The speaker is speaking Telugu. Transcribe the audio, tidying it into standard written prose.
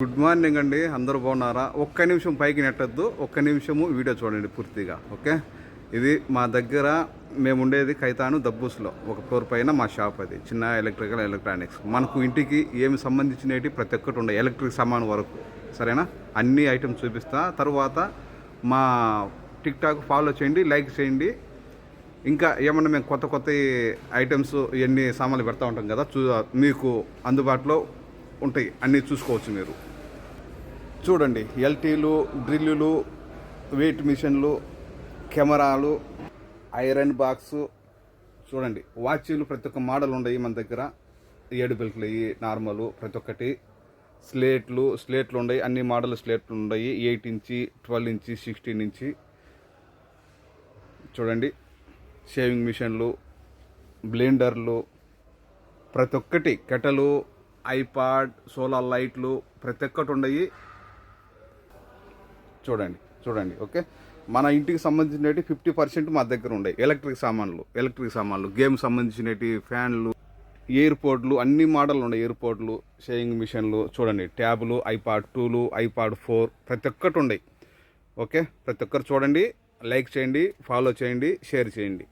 గుడ్ మార్నింగ్ అండి, అందరూ బాగున్నారా? ఒక్క నిమిషం పైకి నెట్టద్దు, ఒక్క నిమిషము వీడియో చూడండి పూర్తిగా. ఓకే, ఇది మా దగ్గర మేము ఉండేది కైతాను దబ్బూస్లో ఒక ఫ్లోర్ పైన మా షాప్. అది చిన్న ఎలక్ట్రానిక్స్. మనకు ఇంటికి ఏమి సంబంధించినవి ప్రతి ఒక్కటి ఉండే ఎలక్ట్రిక్ సామాన్ వరకు, సరేనా? అన్ని ఐటమ్స్ చూపిస్తా. తర్వాత మా టిక్ టాక్ ఫాలో చేయండి, లైక్ చేయండి. ఇంకా ఏమన్నా మేము కొత్త కొత్త ఐటమ్స్ ఎన్ని సామాన్లు పెడతా ఉంటాం కదా, మీకు అందుబాటులో ఉంటాయి, అన్నీ చూసుకోవచ్చు మీరు. చూడండి, ఎల్టీలు, డ్రిల్లులు, వెయిట్ మిషన్లు, కెమెరాలు, ఐరన్ బాక్సు, చూడండి వాచీలు ప్రతి ఒక్క మోడల్ ఉన్నాయి మన దగ్గర. 7 బెల్ట్లు అయ్యి నార్మల్ ప్రతి ఒక్కటి. స్లేట్లు ఉన్నాయి, అన్ని మోడల్ స్లేట్లు ఉన్నాయి. 8 ఇంచి, 12 ఇంచి, 16 ఇంచి. చూడండి, షేవింగ్ మిషన్లు, బ్లెండర్లు, ప్రతి ఒక్కటి, కెటలు, ఐపాడ్, సోలార్ లైట్లు ప్రతి ఒక్కటి ఉన్నాయి. చూడండి. ఓకే, మన ఇంటికి సంబంధించినవి 50% మా దగ్గర ఉన్నాయి. ఎలక్ట్రిక్ సామాన్లు, గేమ్ సంబంధించినవి, ఫ్యాన్లు, ఎయిర్పోర్ట్లు, అన్ని మోడల్ ఉన్నాయి. ఎయిర్పోర్ట్లు, షేవింగ్ మిషన్లు, చూడండి ట్యాబులు, ఐపాడ్ 2లు, ఐపాడ్ 4 ప్రతి ఒక్కటి ఉన్నాయి. ఓకే, ప్రతి ఒక్కరు చూడండి, లైక్ చేయండి, ఫాలో చేయండి, షేర్ చేయండి.